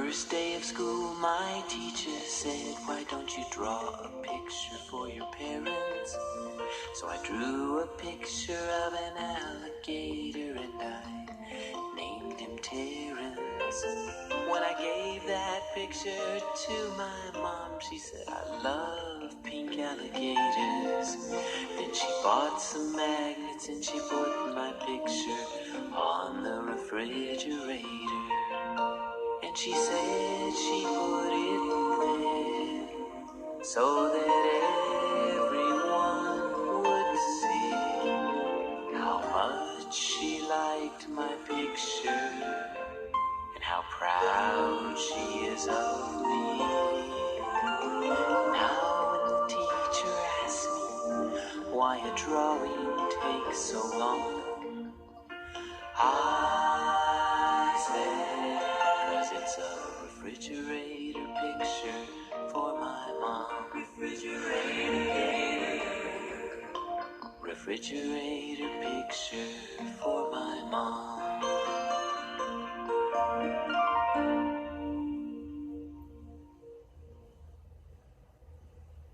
first day of school, my teacher said, "Why don't you draw a picture for your parents?" So I drew a picture of an alligator and I named him Terrence. When I gave that picture to my mom, she said, "I love pink alligators." Then she bought some magnets and she put my picture on the refrigerator. And she said she put it there so that everyone would see how much she liked my picture and how proud she is of me. Now when the teacher asks me why a drawing takes so long, I said, 'cause it's a refrigerator picture for my mom. Refrigerator picture for my mom.